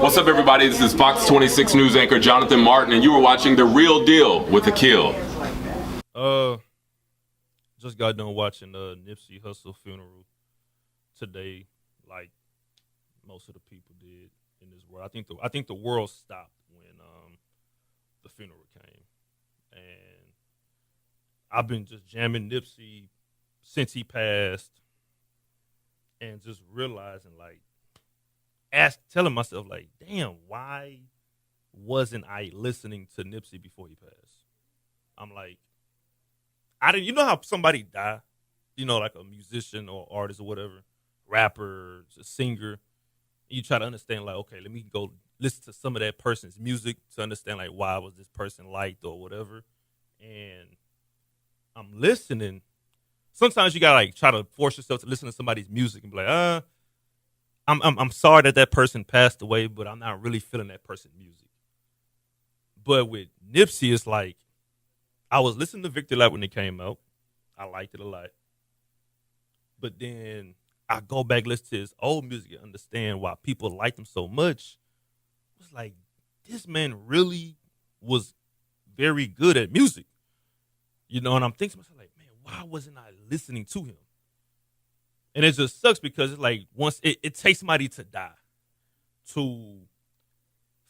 What's up, everybody? This is Fox 26 News anchor Jonathan Martin, and you are watching The Real Deal with Akil. Uh, just got done watching the Nipsey Hussle funeral today, like most of the people did in this world. I think the world stopped when the funeral came, and I've been just jamming Nipsey since he passed, and just realizing telling myself like, damn, why wasn't I listening to Nipsey before he passed? I'm like, you know how somebody die, like a musician or artist or whatever, rapper, a singer. You try to understand, like, okay, let me go listen to some of that person's music to understand, like, why was this person liked or whatever. And I'm listening. Sometimes you gotta like try to force yourself to listen to somebody's music and be like, I'm sorry that person passed away, but I'm not really feeling that person's music. But with Nipsey, it's like I was listening to Victor Lap when it came out. I liked it a lot. But then I go back, listen to his old music and understand why people liked him so much. It was like, this man really was very good at music. And I'm thinking to myself, like, man, why wasn't I listening to him? And it just sucks because it's like once it takes somebody to die to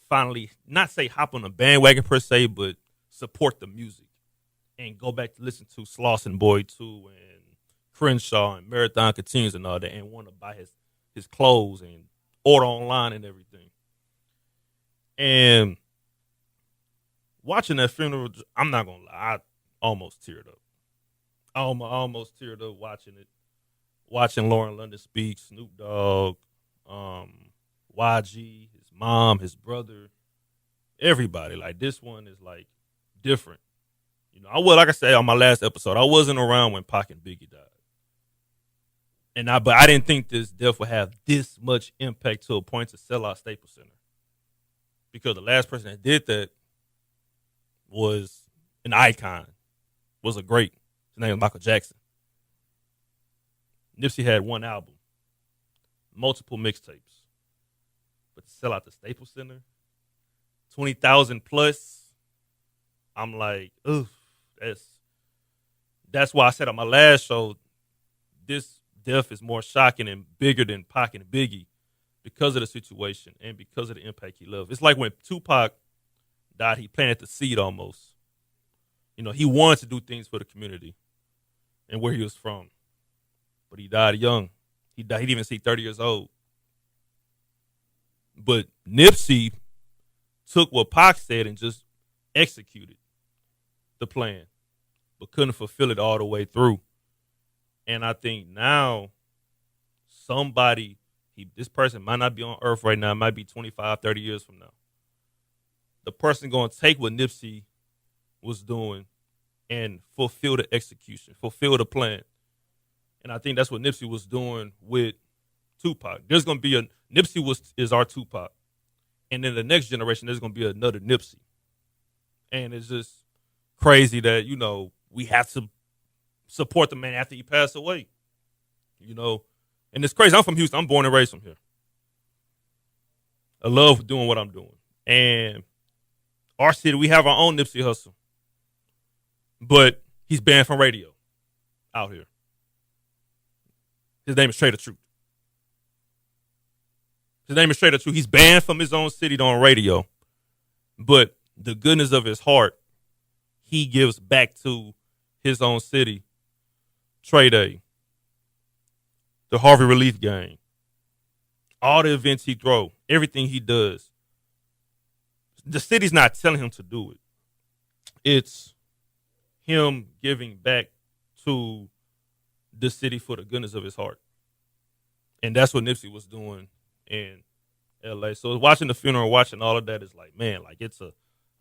finally not say hop on a bandwagon per se, but support the music and go back to listen to Slauson Boy 2 and Crenshaw and Marathon Continues and all that and want to buy his clothes and order online and everything. And watching that funeral, I'm not going to lie, I almost teared up. I almost teared up watching it. Watching Lauren London speak, Snoop Dogg, YG, his mom, his brother, everybody. Like, this one is like different. Like I said on my last episode, I wasn't around when Pac and Biggie died. But I didn't think this death would have this much impact to a point to sell out Staples Center. Because the last person that did that was an icon, was a great. His name was Michael Jackson. Nipsey had one album, multiple mixtapes, but to sell out the Staples Center, 20,000 plus, I'm like, ugh, that's why I said on my last show, this death is more shocking and bigger than Pac and Biggie because of the situation and because of the impact he left. It's like when Tupac died, he planted the seed almost. He wanted to do things for the community and where he was from. But he died young. He didn't even see 30 years old. But Nipsey took what Pac said and just executed the plan, but couldn't fulfill it all the way through. And I think now this person might not be on earth right now. It might be 25, 30 years from now. The person going to take what Nipsey was doing and fulfill the execution, fulfill the plan. And I think that's what Nipsey was doing with Tupac. There's going to be Nipsey is our Tupac. And in the next generation, there's going to be another Nipsey. And it's just crazy that, we have to support the man after he passed away. And it's crazy. I'm from Houston. I'm born and raised from here. I love doing what I'm doing. And our city, we have our own Nipsey Hussle. But he's banned from radio out here. His name is Straight the Truth. He's banned from his own city on radio. But the goodness of his heart, he gives back to his own city. Trade Day, the Harvey Relief Game, all the events he throws, everything he does. The city's not telling him to do it. It's him giving back to the city for the goodness of his heart. And that's what Nipsey was doing in LA. So watching the funeral, watching all of that is like, man, like it's a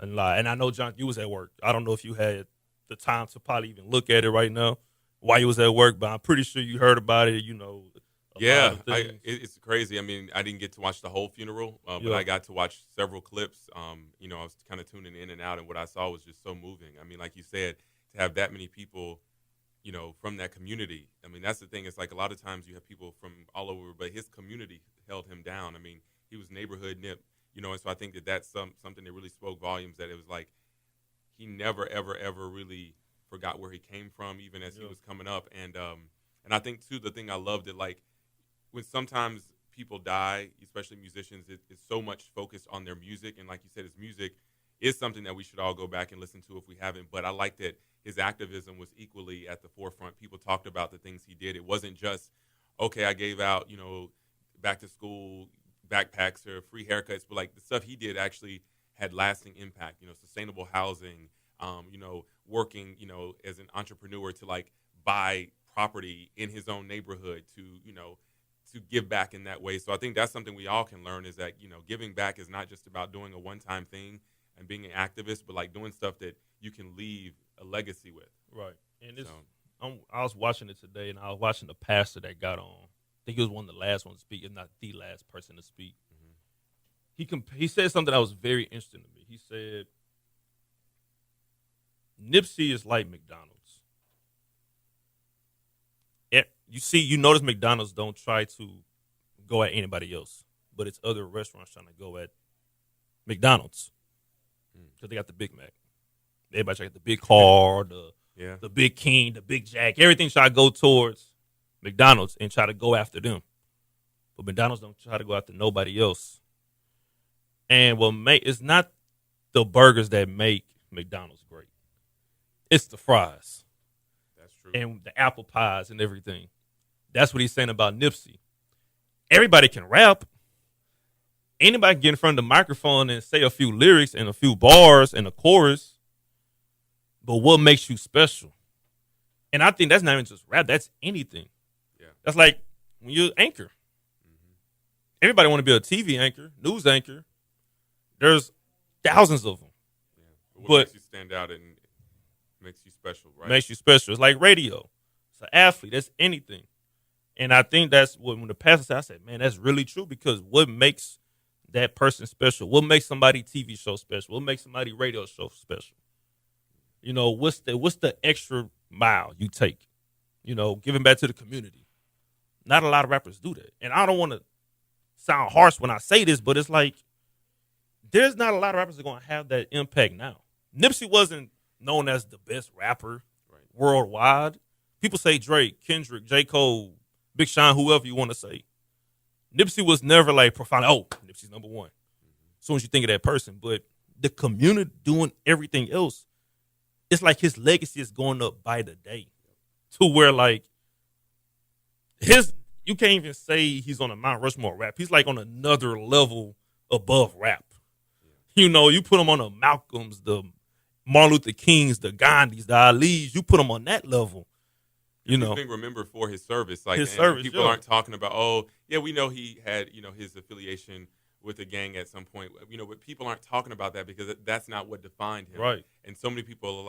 lie. And I know, John, you was at work. I don't know if you had the time to probably even look at it right now while you was at work, but I'm pretty sure you heard about it, Yeah, it's crazy. I mean, I didn't get to watch the whole funeral, but I got to watch several clips. I was kind of tuning in and out, and what I saw was just so moving. I mean, like you said, to have that many people, from that community. I mean, that's the thing. It's like a lot of times you have people from all over, but his community held him down. I mean, he was neighborhood Nip. And so I think that's something that really spoke volumes. That it was like he never, ever, ever really forgot where he came from, even as he was coming up. And I think too, the thing I loved it, like when sometimes people die, especially musicians, it's so much focused on their music. And like you said, his music is something that we should all go back and listen to if we haven't. But I like that his activism was equally at the forefront. People talked about the things he did. It wasn't just, okay, I gave out, back to school backpacks or free haircuts, but like the stuff he did actually had lasting impact. Sustainable housing, working, as an entrepreneur to like buy property in his own neighborhood to give back in that way. So I think that's something we all can learn is that, giving back is not just about doing a one-time thing and being an activist, but like doing stuff that you can leave a legacy with. Right. And I was watching it today, and I was watching the pastor that got on. I think he was one of the last ones to speak, if not the last person to speak. Mm-hmm. He said something that was very interesting to me. He said, Nipsey is like McDonald's. You notice McDonald's don't try to go at anybody else, but it's other restaurants trying to go at McDonald's because they got the Big Mac. Everybody got the big car, the Big King, the Big Jack. Everything try to go towards McDonald's and try to go after them, but McDonald's don't try to go after nobody else. And it's not the burgers that make McDonald's great; it's the fries. That's true. And the apple pies and everything. That's what he's saying about Nipsey. Everybody can rap. Anybody can get in front of the microphone and say a few lyrics and a few bars and a chorus. But what makes you special? And I think that's not even just rap. That's anything. Yeah. That's like when you're an anchor. Mm-hmm. Everybody want to be a TV anchor, news anchor. There's thousands of them. Yeah. What makes you stand out and makes you special, right? Makes you special. It's like radio. It's an athlete. That's anything. And I think that's when the pastor said, I said, man, that's really true, because what makes that person special? What makes somebody TV show special? What makes somebody radio show special? What's the extra mile you take? Giving back to the community. Not a lot of rappers do that. And I don't want to sound harsh when I say this, but it's like there's not a lot of rappers that are going to have that impact now. Nipsey wasn't known as the best rapper worldwide. People say Drake, Kendrick, J. Cole, Big Sean, whoever you want to say. Nipsey was never like profound. Oh, Nipsey's number one. As soon as you think of that person. But the community doing everything else, it's like his legacy is going up by the day. To where like you can't even say he's on a Mount Rushmore rap. He's like on another level above rap. You put him on the Malcolms, the Martin Luther Kings, the Gandhis, the Alis. You put him on that level. He's being remembered for his service. Like his service, people aren't talking about, we know he had, his affiliation with a gang at some point. But people aren't talking about that because that's not what defined him. Right. And so many people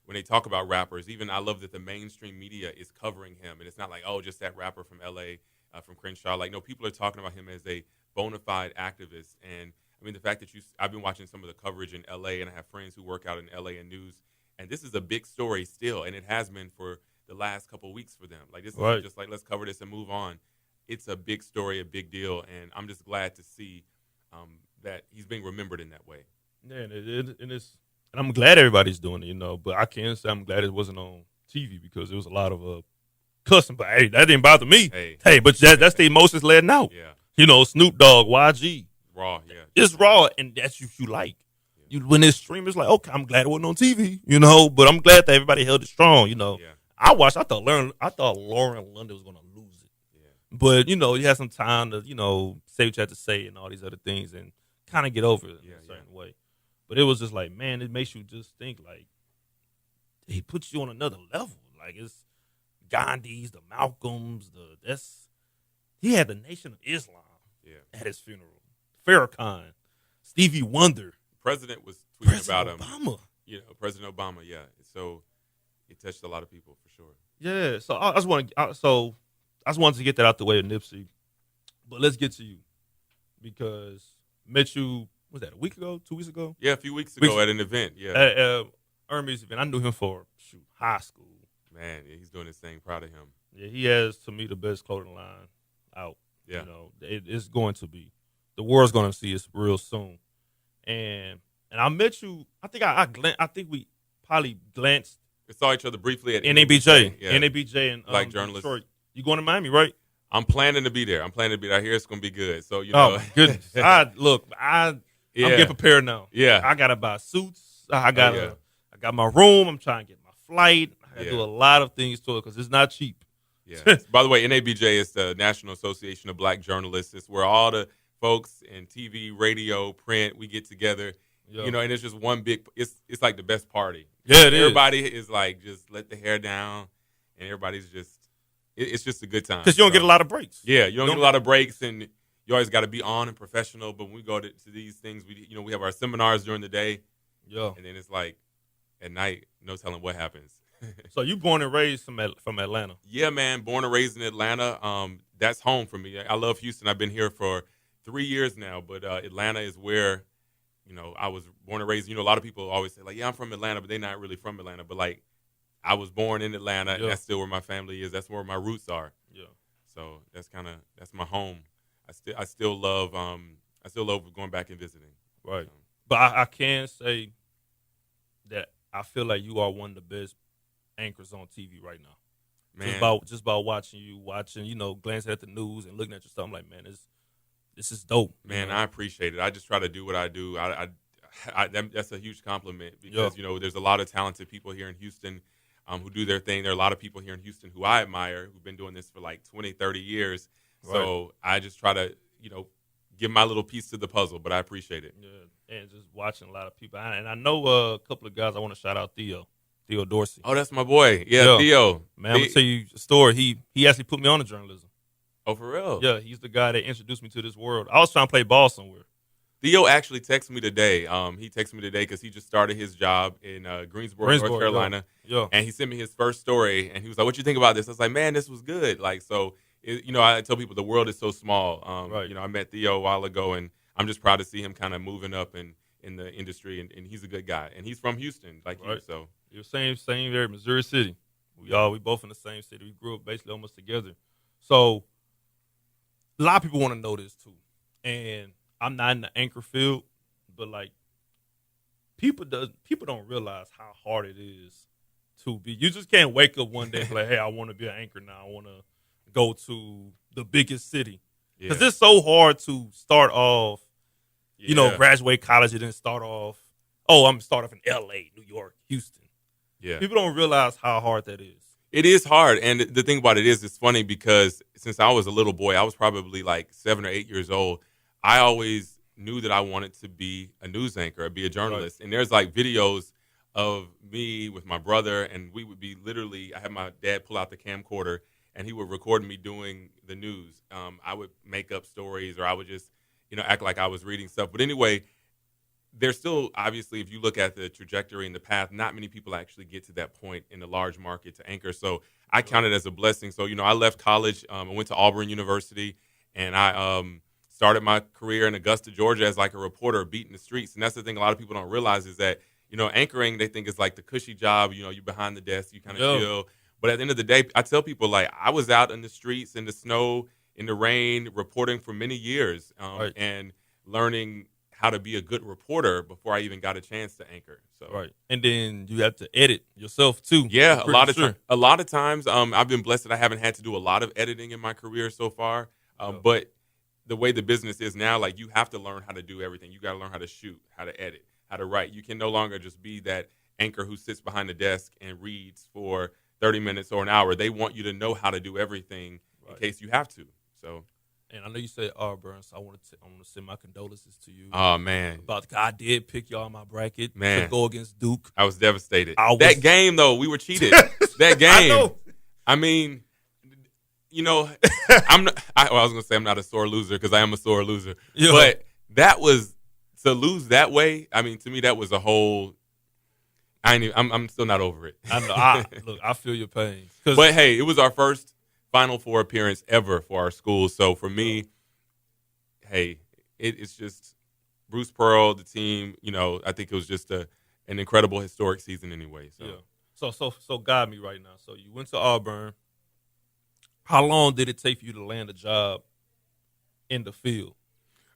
when they talk about rappers, even I love that the mainstream media is covering him. And it's not like, just that rapper from L.A., from Crenshaw. Like, no, people are talking about him as a bona fide activist. And, I mean, the fact that I've been watching some of the coverage in L.A., and I have friends who work out in L.A. and news. And this is a big story still, and it has been for the last couple of weeks for them. Like, this is just like, let's cover this and move on. It's a big story, a big deal, and I'm just glad to see that he's being remembered in that way. Yeah, and I'm glad everybody's doing it, but I can't say I'm glad it wasn't on TV, because there was a lot of cussing, but hey, that didn't bother me. Hey, but that's the emotions letting out. Yeah. Snoop Dogg, YG. Raw, yeah. It's raw, and that's what you like. When it's streamed, it's like, okay, I'm glad it wasn't on TV, but I'm glad that everybody held it strong, Yeah. I thought Lauren London was going to lose it. Yeah. But, you had some time to, say what you had to say and all these other things and kind of get over it in a certain way. But it was just like, man, it makes you just think, like, he puts you on another level. Like, it's Gandhi's, the Malcolms, he had the Nation of Islam at his funeral. Farrakhan, Stevie Wonder. The president was tweeting about him. Obama. President Obama, yeah. So it touched a lot of people for sure. Yeah, so I just wanted to get that out the way of Nipsey. But let's get to you, because met you, was that a week ago, 2 weeks ago? Yeah, a few weeks ago at an event. Yeah, Hermes event. I knew him for high school. Man, he's doing his thing. Proud of him. Yeah, he has, to me, the best clothing line out. Yeah, it's going to be. the world's gonna see us real soon. And I met you. I think I think we probably glanced. We saw each other briefly at NABJ, yeah. NABJ, and Black journalists. Detroit. You going to Miami, right? I'm planning to be there. I hear it's gonna be good. So you know. Oh goodness! I'm getting prepared now. Yeah. I gotta buy suits. I got my room. I'm trying to get my flight. I gotta do a lot of things to it because it's not cheap. Yeah. By the way, NABJ is the National Association of Black Journalists. It's where all the folks in TV, radio, print, we get together. You know, and it's just one big. It's like the best party. Yeah, Everybody is like just let the hair down, and everybody's just. It's just a good time because you don't get a lot of breaks. Yeah, you don't get a lot of breaks, and you always got to be on and professional. But when we go to these things, we have our seminars during the day. Yeah, and then it's like at night, no telling what happens. So you born and raised from Atlanta? Yeah, man, born and raised in Atlanta. That's home for me. I love Houston. I've been here for 3 years now, but Atlanta is where, I was born and raised. A lot of people always say like, yeah, I'm from Atlanta, but they're not really from Atlanta. But like, I was born in Atlanta, and that's still where my family is. That's where my roots are. Yeah. So that's my home. I still love going back and visiting. Right. But I can say that I feel like you are one of the best anchors on TV right now. Man. Just by watching, glancing at the news and looking at your stuff, I'm like, man, this is dope. Man, I appreciate it. I just try to do what I do. That's a huge compliment because, there's a lot of talented people here in Houston who do their thing. There are a lot of people here in Houston who I admire, who've been doing this for like 20, 30 years. So I just try to, give my little piece to the puzzle, but I appreciate it. Yeah, and just watching a lot of people. And I know a couple of guys I want to shout out Theo Dorsey. Oh, that's my boy. Yeah, Theo. Man, I'm going to tell you a story. He actually put me on to journalism. Oh, for real? Yeah, he's the guy that introduced me to this world. I was trying to play ball somewhere. Theo actually texted me today. He texted me today because he just started his job in Greensboro, North Carolina. Yeah. And he sent me his first story, and he was like, "What you think about this?" I was like, "Man, this was good." Like, so, I tell people the world is so small. I met Theo a while ago, and I'm just proud to see him kind of moving up in the industry, and he's a good guy. And he's from Houston, like you. So you're same area, Missouri City. We both in the same city. We grew up basically almost together. So a lot of people want to know this too, and I'm not in the anchor field, but like people don't realize how hard it is to be. You just can't wake up one day and be like, hey, I want to be an anchor now. I want to go to the biggest city because it's so hard to start off. Graduate college, you didn't start off. Oh, I'm start off in L.A., New York, Houston. Yeah, people don't realize how hard that is. It is hard, and the thing about it is, it's funny because since I was a little boy, I was probably like 7 or 8 years old. I always knew that I wanted to be a news anchor, be a journalist. Right. And there's like videos of me with my brother, and we would be I had my dad pull out the camcorder, and he would record me doing the news. I would make up stories, or I would just, act like I was reading stuff. But anyway, there's still, obviously, if you look at the trajectory and the path, not many people actually get to that point in the large market to anchor. So I count it as a blessing. So, I left college. I went to Auburn University, and I started my career in Augusta, Georgia as like a reporter beating the streets. And that's the thing a lot of people don't realize is that, anchoring, they think it's like the cushy job. You're behind the desk, you kind of chill. But at the end of the day, I tell people, like, I was out in the streets, in the snow, in the rain, reporting for many years and learning how to be a good reporter before I even got a chance to anchor. So and then you have to edit yourself too. Yeah, a lot of times I've been blessed that I haven't had to do a lot of editing in my career so far. But the way the business is now, like, you have to learn how to do everything. You got to learn how to shoot, how to edit, how to write. You can no longer just be that anchor who sits behind the desk and reads for 30 minutes or an hour. They want you to know how to do everything in case you have to. So. And I know you said Auburn, so I want to send my condolences to you. Oh, man. I did pick y'all in my bracket to go against Duke. I was devastated. That game, though, we were cheated. That game. I know. I mean, I was going to say I'm not a sore loser because I am a sore loser. Yeah. But that was, to lose that way, I mean, to me, that was a whole, I'm still not over it. I know. Look, I feel your pain. But, hey, it was our first Final Four appearance ever for our school. So for me, hey, it's just Bruce Pearl, the team. I think it was just an incredible historic season anyway. So. Yeah. So guide me right now. So you went to Auburn. How long did it take for you to land a job in the field?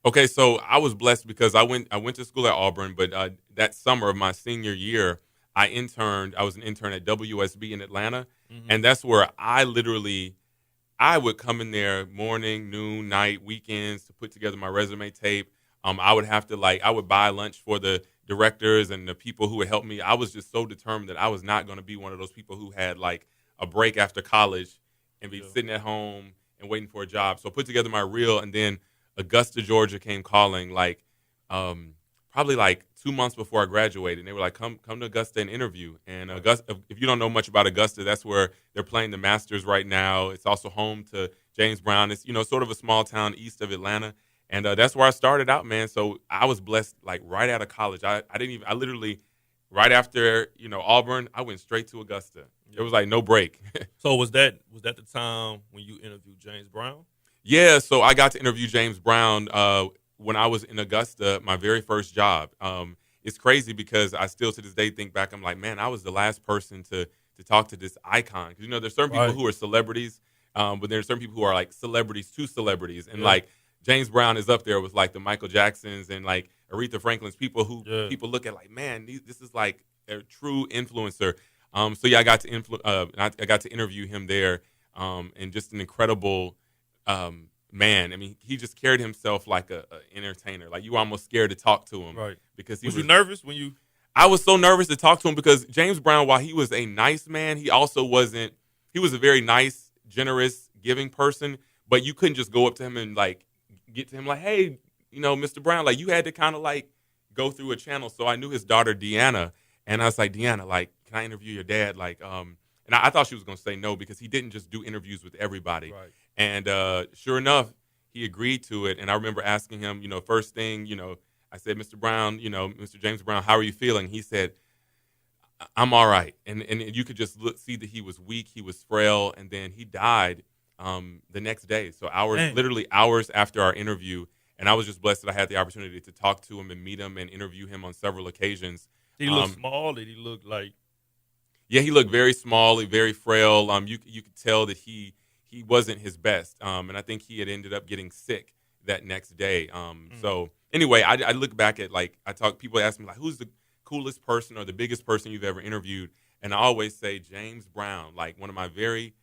Okay, so I was blessed because I went to school at Auburn, but that summer of my senior year, I interned. I was an intern at WSB in Atlanta, Mm-hmm. and that's where I would come in there morning, noon, night, weekends to put together my resume tape. I would have to I would buy lunch for the directors and the people who would help me. I was just so determined that I was not going to be one of those people who had like a break after college and be sitting at home and waiting for a job. So I put together my reel, and then Augusta, Georgia came calling probably like 2 months before I graduated. And they were like, come to Augusta and interview. And Augusta, if you don't know much about Augusta, that's where they're playing the Masters right now. It's also home to James Brown. It's, sort of a small town east of Atlanta. And that's where I started out, man. So I was blessed, like right out of college. I literally, right after, Auburn, I went straight to Augusta. It was like no break. So was that the time when you interviewed James Brown? Yeah, so I got to interview James Brown when I was in Augusta, my very first job. It's crazy because I still to this day think back, I'm like, man, I was the last person to talk to this icon. Because, there's certain people who are celebrities, but there's certain people who are like celebrities to celebrities. And like James Brown is up there with like the Michael Jacksons and like Aretha Franklin's, people who people look at like, man, this is like a true influencer. So yeah, I got to interview him there, and just an incredible man. I mean, he just carried himself like a entertainer. Like you were almost scared to talk to him, right? Because was you nervous when you? I was so nervous to talk to him because James Brown, while he was a nice man, he also wasn't. He was a very nice, generous, giving person, but you couldn't just go up to him and like get to him like, hey, Mr. Brown. Like you had to kind of like go through a channel. So I knew his daughter Deanna, and I was like, Deanna, like, can I interview your dad? Like, and I thought she was going to say no because he didn't just do interviews with everybody. Right. And sure enough, he agreed to it. And I remember asking him, first thing, I said, Mr. Brown, Mr. James Brown, how are you feeling? He said, I'm all right. And you could just see that he was weak, he was frail, and then he died the next day. So literally hours after our interview. And I was just blessed that I had the opportunity to talk to him and meet him and interview him on several occasions. Did he look small? Did he look like? Yeah, he looked very small, very frail. You could tell that he wasn't his best, and I think he had ended up getting sick that next day. So anyway, I look back at people ask me like, who's the coolest person or the biggest person you've ever interviewed, and I always say James Brown. Like one of my very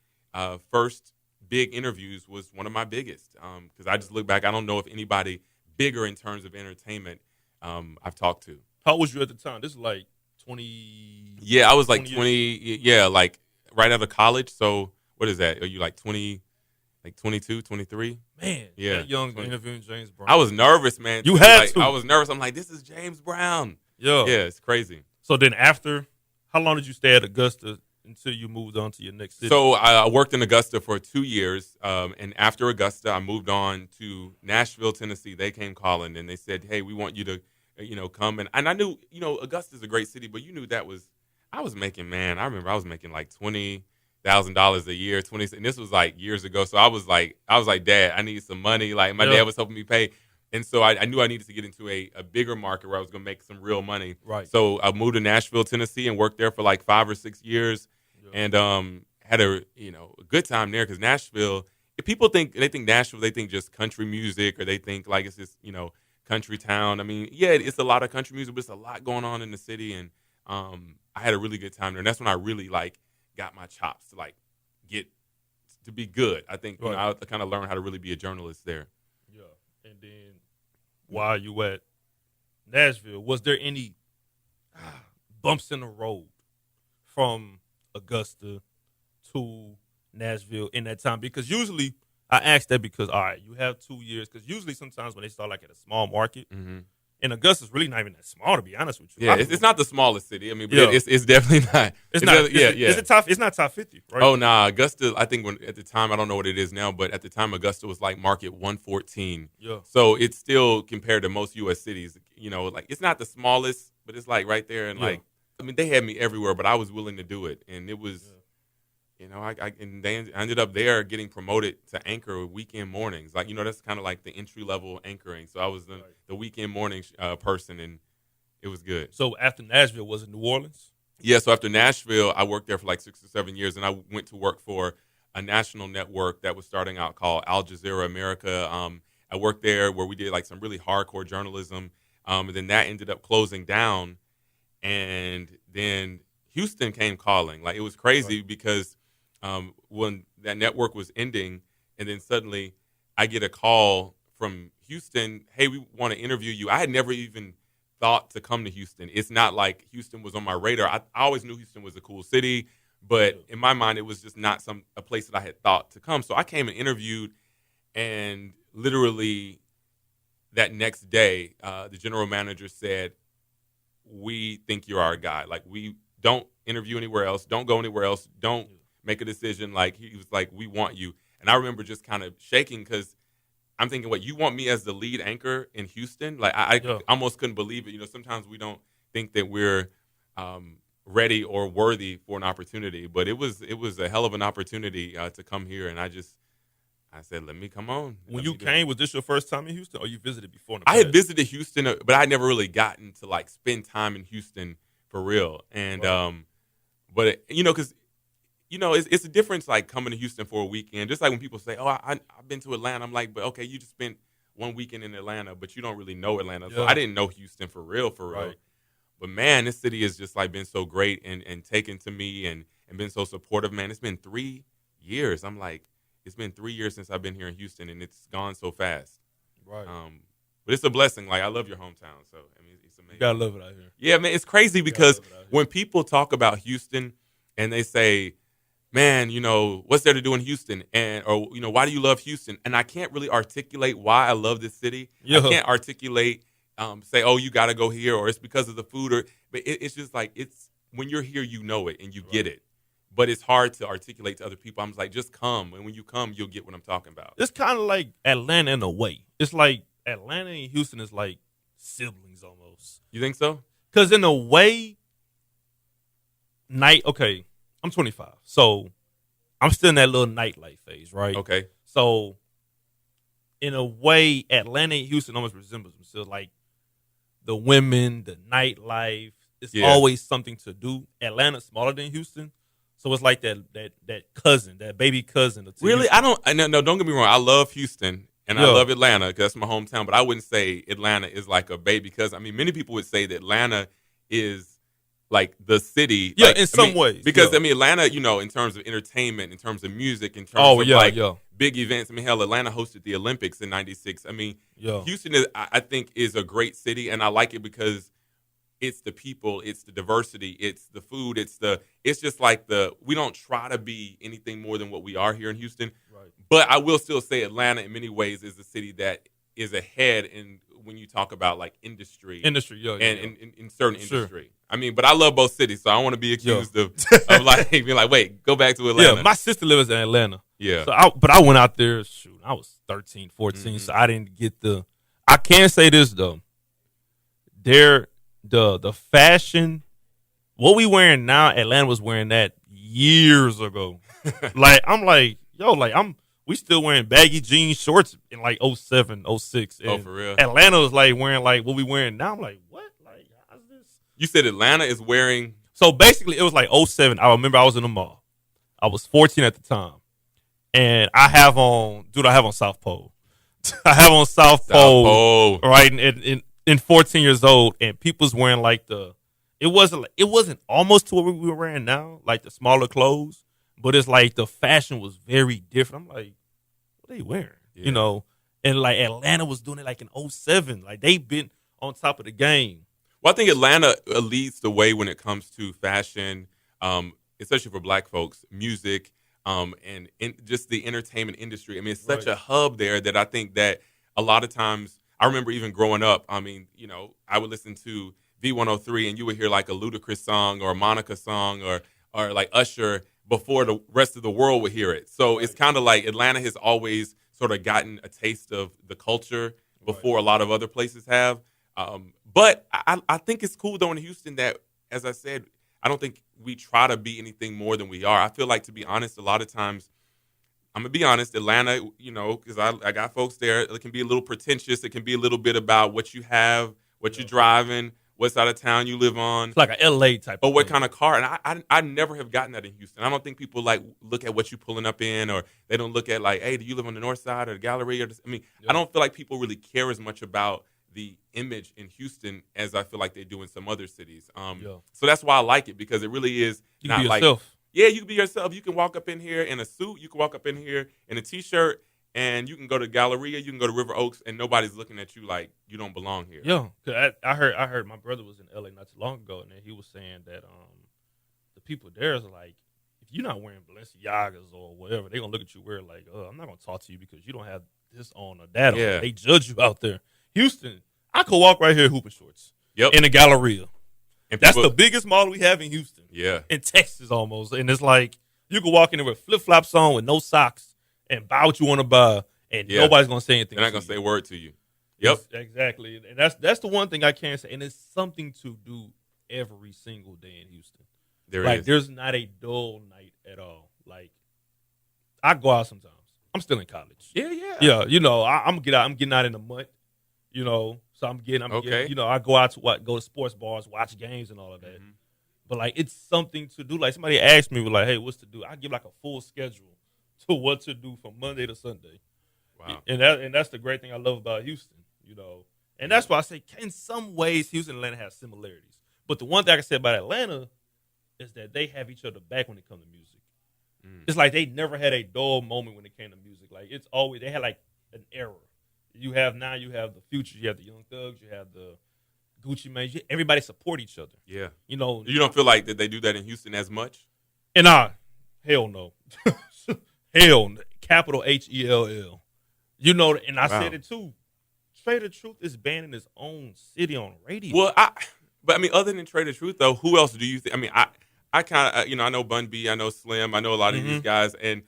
first big interviews was one of my biggest, because I just look back. I don't know if anybody bigger in terms of entertainment I've talked to. How old was you at the time? This is like 20. Yeah, I was like 20. Yeah, like right out of college. So what is that? Are you like 20, like 22, 23? Man, yeah, that young interviewing James Brown. I was nervous, man. You had to. I was nervous. I'm like, this is James Brown. Yeah, it's crazy. So then after, how long did you stay at Augusta until you moved on to your next city? So I worked in Augusta for 2 years, and after Augusta, I moved on to Nashville, Tennessee. They came calling, and they said, hey, we want you to come. And I knew, Augusta's a great city, but you knew I remember I was making like $20,000 a year, and this was like years ago. So I was like, Dad, I need some money. Like my dad was helping me pay. And so I knew I needed to get into a bigger market where I was going to make some real money. Right. So I moved to Nashville, Tennessee, and worked there for like 5 or 6 years, and had a good time there because Nashville. If people think Nashville, they think just country music, or they think like it's this country town. I mean, yeah, it's a lot of country music, but it's a lot going on in the city, and I had a really good time there. And that's when I really got my chops to get to be good. I think I kind of learned how to really be a journalist there. Yeah, and then while you at Nashville, was there any bumps in the road from Augusta to Nashville in that time? Because usually I ask that because, all right, you have 2 years. Because usually sometimes when they start at a small market, and Augusta's really not even that small, to be honest with you. Yeah, it's not the smallest city. I mean, but it's definitely not. It's not. It's not top 50, right? Oh, nah. Augusta, I think at the time, I don't know what it is now, but at the time, Augusta was like market 114. Yeah. So it's still, compared to most U.S. cities, it's not the smallest, but it's like right there. And I mean, they had me everywhere, but I was willing to do it. And it was, and they ended up there getting promoted to anchor weekend mornings. That's kind of like the entry level anchoring. So I was the weekend morning person, and it was good. So after Nashville, was it New Orleans? Yeah. So after Nashville, I worked there for like 6 or 7 years, and I went to work for a national network that was starting out called Al Jazeera America. I worked there where we did like some really hardcore journalism. And then that ended up closing down. And then Houston came calling. Like, it was crazy because when that network was ending, and then suddenly I get a call from Houston, hey, we want to interview you. I had never even thought to come to Houston. It's not like Houston was on my radar. I always knew Houston was a cool city, but in my mind, it was just not a place that I had thought to come. So I came and interviewed, and literally that next day, the general manager said, we think you're our guy. Like, we don't interview anywhere else. Don't go anywhere else. Don't make a decision. Like, he was like, we want you. And I remember just kind of shaking because I'm thinking, what, you want me as the lead anchor in Houston? Like, I almost couldn't believe it. You know, sometimes we don't think that we're ready or worthy for an opportunity, but it was a hell of an opportunity to come here. And I said, let me come on. When you came, was this your first time in Houston, or you visited before? I had visited Houston, but I had never really gotten to like spend time in Houston for real. And but you know, because you know, it's a difference like coming to Houston for a weekend. Just like when people say, "Oh, I've been to Atlanta," I'm like, "But okay, you just spent one weekend in Atlanta, but you don't really know Atlanta." So I didn't know Houston for real. Right. But man, this city has just like been so great and taken to me and been so supportive. Man, it's been 3 years. I'm like, it's been 3 years since I've been here in Houston, and it's gone so fast. Right. But it's a blessing. Like, I love your hometown, so I mean, it's amazing. You gotta love it out here. Yeah, man, it's crazy because when people talk about Houston and they say, man, you know, what's there to do in Houston? Or, you know, why do you love Houston? And I can't really articulate why I love this city. I can't articulate, say, oh, you got to go here, or it's because of the food. But it's just like, it's when you're here, you know it and you get it. But it's hard to articulate to other people. I'm just like, just come. And when you come, you'll get what I'm talking about. It's kind of like Atlanta in a way. It's like Atlanta and Houston is like siblings almost. You think so? Because in a way, I'm 25. So I'm still in that little nightlife phase, right? Okay. So in a way, Atlanta and Houston almost resembles themselves. Like the women, the nightlife. It's always something to do. Atlanta's smaller than Houston. So it's like that cousin, that baby cousin. Really? No, don't get me wrong. I love Houston and I love Atlanta because that's my hometown. But I wouldn't say Atlanta is like a baby cousin. I mean, many people would say that Atlanta is like the city. Yeah, like, in some ways. Because, I mean, Atlanta, you know, in terms of entertainment, in terms of music, in terms of big events. I mean, hell, Atlanta hosted the Olympics in '96. I mean, Houston, I think, is a great city. And I like it because it's the people, it's the diversity, it's the food, it's just like we don't try to be anything more than what we are here in Houston. Right. But I will still say Atlanta in many ways is the city that is ahead when you talk about like industry. In certain industry. I mean, but I love both cities, so I don't want to be accused of like being like, wait, go back to Atlanta. Yeah, my sister lives in Atlanta. Yeah. So I went out there, I was 13, 14, so I didn't get I can say this though. The fashion, what we wearing now, Atlanta was wearing that years ago. Like, I'm like, we still wearing baggy jeans, shorts in like 07, 06. Oh, for real? Atlanta was like wearing like what we wearing now. I'm like, what? Like, how's this? You said Atlanta is wearing. So basically, it was like 07. I remember I was in the mall. I was 14 at the time. And I have on South Pole. I have on South Pole. Right. In 14 years old, and people's wearing like it wasn't almost to what we were wearing now, like the smaller clothes, but it's like the fashion was very different. I'm like, what are they wearing? Yeah. You know, and like Atlanta was doing it like in 07. Like they've been on top of the game. Well, I think Atlanta leads the way when it comes to fashion, especially for Black folks, music, and just the entertainment industry. I mean, it's such a hub there that I think that a lot of times. I remember even growing up, I mean, you know, I would listen to V103 and you would hear like a Ludacris song or a Monica song or like Usher before the rest of the world would hear it. So it's kind of like Atlanta has always sort of gotten a taste of the culture before a lot of other places have. But I think it's cool though in Houston that, as I said, I don't think we try to be anything more than we are. I feel like, to be honest, a lot of times, I'm going to be honest, Atlanta, you know, because I got folks there, it can be a little pretentious. It can be a little bit about what you have, what you're driving, what side of town you live on. It's like an LA type or of what thing. kind of car. And I never have gotten that in Houston. I don't think people like look at what you pulling up in, or they don't look at like, hey, do you live on the north side or the gallery? I don't feel like people really care as much about the image in Houston as I feel like they do in some other cities. So that's why I like it, because it really is You not can be like, yourself. yeah, you can be yourself. You can walk up in here in a suit. You can walk up in here in a T-shirt, and you can go to Galleria. You can go to River Oaks, and nobody's looking at you like you don't belong here. Yeah, 'cause I heard my brother was in LA not too long ago, and then he was saying that the people there is like, if you're not wearing Balenciagas or whatever, they're gonna look at you weird like, I'm not gonna talk to you because you don't have this on or that on. Yeah. They judge you out there. Houston, I could walk right here hooping shorts. Yep. In a Galleria. And That's people, the biggest mall we have in Houston. Yeah. In Texas almost. And it's like, you can walk in there with flip-flops on with no socks and buy what you want to buy, and nobody's going to say anything. They're not going to say a word to you. Yep. Exactly. And that's the one thing I can say. And it's something to do every single day in Houston. There's not a dull night at all. Like, I go out sometimes. I'm still in college. Yeah. Yeah, I'm getting out in the month, so I'm getting, I go out to go to sports bars, watch games and all of that. Mm-hmm. But like, it's something to do. Like, somebody asked me, like, hey, what's to do? I give like a full schedule to what to do from Monday to Sunday. Wow. And that's the great thing I love about Houston, And that's why I say, in some ways, Houston and Atlanta have similarities. But the one thing I can say about Atlanta is that they have each other back when it comes to music. It's like they never had a dull moment when it came to music. Like, it's always, they had like an era. You have the Future, you have the Young Thugs, you have the Gucci Mane. Everybody support each other. Yeah. You don't feel like that they do that in Houston as much? And hell no. Hell no. Capital HELL. And I said it too. Trader Truth is banned in his own city on radio. Well, but other than Trader Truth though, who else do you think? I kind of, I know Bun B, I know Slim, I know a lot of these guys, and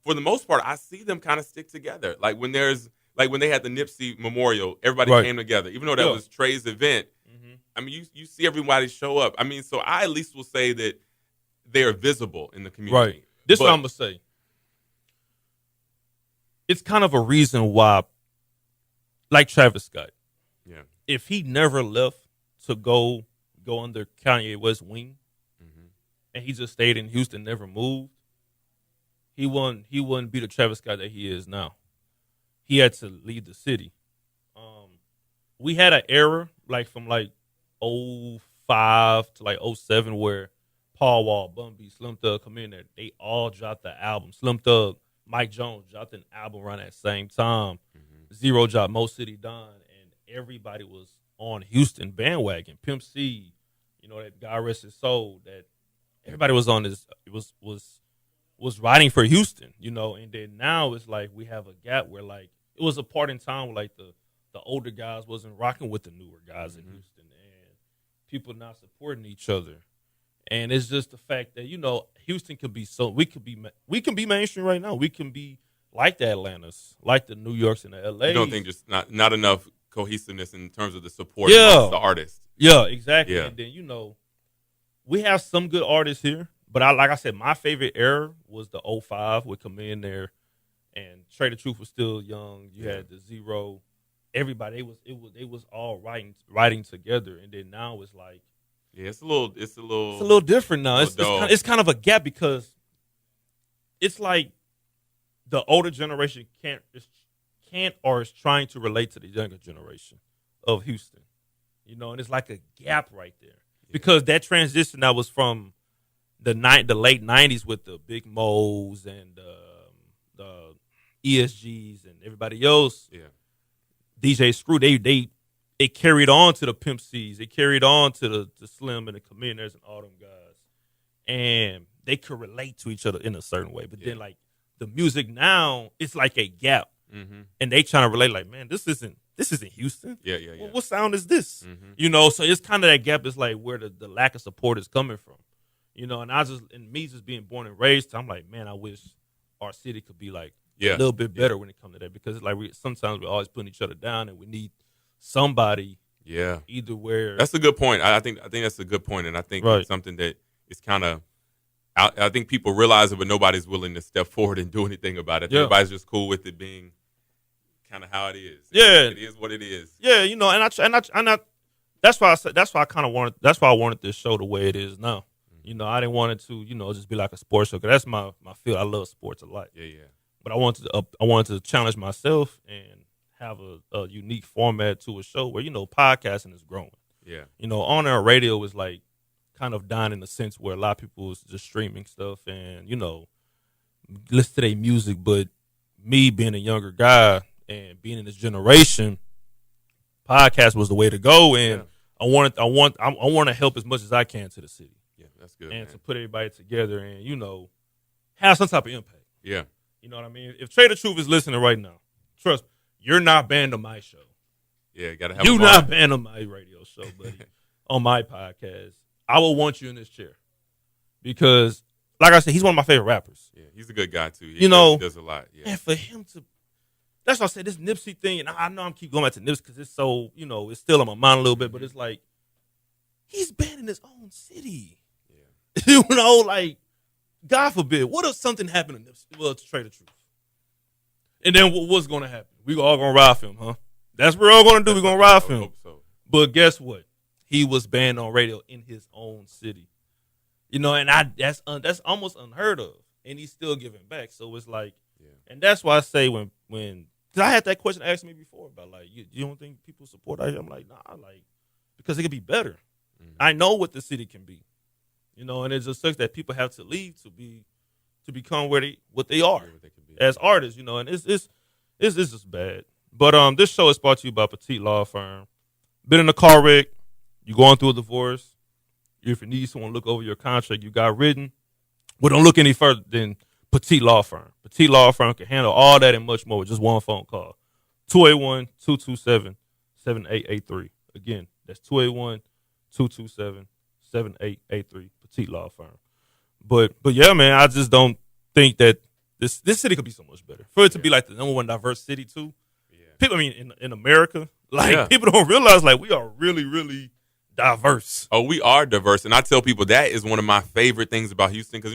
for the most part, I see them kind of stick together. Like when they had the Nipsey Memorial, everybody came together, even though that was Trey's event. Mm-hmm. You see everybody show up. So I at least will say that they are visible in the community. Right. This is what I'm gonna say. It's kind of a reason why, like Travis Scott, if he never left to go under Kanye West's wing, and he just stayed in Houston, never moved, he wouldn't be the Travis Scott that he is now. He had to leave the city. We had an era like from like 05 to like 07 where Paul Wall, Bun B, Slim Thug come in there. They all dropped the album. Slim Thug, Mike Jones dropped an album around that same time. Mm-hmm. Zero dropped Mo City Don, and everybody was on Houston bandwagon. Pimp C, that God rest his soul. That everybody was on this. It was riding for Houston, And then now it's like we have a gap where like it was a part in time where like the older guys wasn't rocking with the newer guys in Houston, and people not supporting each other. And it's just the fact that Houston can be we can be mainstream right now. We can be like the Atlantas, like the New Yorks and the LA. You don't think just not enough cohesiveness in terms of the support of the artists? Yeah, exactly. Yeah. And then we have some good artists here, but like I said, my favorite era was the 05 with come in there, and Trader Truth was still young. You had the Zero. Everybody, it was all writing together, and then now it's like. Yeah, it's a little different now. It's kind of a gap because it's like the older generation can't or is trying to relate to the younger generation of Houston, and it's like a gap right there because that transition that was from the late 90s with the Big Mo's and the ESGs and everybody else. Yeah, DJ Screw it carried on to the Pimp C's. It carried on to the Slim and the Commissioners and all them guys. And they could relate to each other in a certain way. But then, like, the music now, it's like a gap. Mm-hmm. And they trying to relate, like, man, this isn't Houston. Yeah. What sound is this? Mm-hmm. So it's kind of that gap is like where the lack of support is coming from. And me just being born and raised, I'm like, man, I wish our city could be like a little bit better when it comes to that. Because it's like sometimes we're always putting each other down and we need somebody, either where. That's a good point. I think that's a good point, and I think it's something that is kind of. I think people realize it, but nobody's willing to step forward and do anything about it. Everybody's just cool with it being kind of how it is. Yeah, it is what it is. Yeah, and that's that's why I said that's why I wanted this show the way it is now. I didn't want it to, just be like a sports show, because that's my field. I love sports a lot. Yeah. But I wanted to challenge myself and have a unique format to a show where, podcasting is growing. Yeah. On-air radio is like kind of dying in the sense where a lot of people is just streaming stuff and, listen to their music. But me being a younger guy and being in this generation, podcast was the way to go. And I want to help as much as I can to the city. Yeah, that's good. And to put everybody together and, have some type of impact. Yeah. You know what I mean? If Trey the Truth is listening right now, trust me, you're not banned on my show. Yeah, you gotta have. You're not banned on my radio show, buddy. On my podcast, I will want you in this chair because, like I said, he's one of my favorite rappers. Yeah, he's a good guy too. He does a lot. Yeah, and for him to, that's why I said this Nipsey thing, and I know I'm keep going back to Nipsey because it's so, it's still on my mind a little bit, but it's like he's banned in his own city. Yeah, like. God forbid, what if something happened to Nipsey? Well, to Trey the Truth. And then what's going to happen? We all going to ride for him, huh? That's what we're all going to do. We're going to ride for him. So. But guess what? He was banned on radio in his own city. And that's almost unheard of. And he's still giving back. So it's like, and that's why I say when because I had that question asked me before about like, you don't think people support out here? I'm like, nah, because it could be better. Mm-hmm. I know what the city can be. And it just sucks that people have to leave to become what they are as artists. And it's just bad. But this show is brought to you by Petite Law Firm. Been in a car wreck, you going through a divorce. If you need someone to look over your contract you got written, well, don't look any further than Petite Law Firm. Petite Law Firm can handle all that and much more with just one phone call. 281-227-7883. Again, that's 281-227-7883. Petite Law Firm. But yeah, man, I just don't think that this city could be so much better. For it to be like the number one diverse city too. Yeah. People, in America, people don't realize we are really, really diverse. Oh, we are diverse. And I tell people that is one of my favorite things about Houston because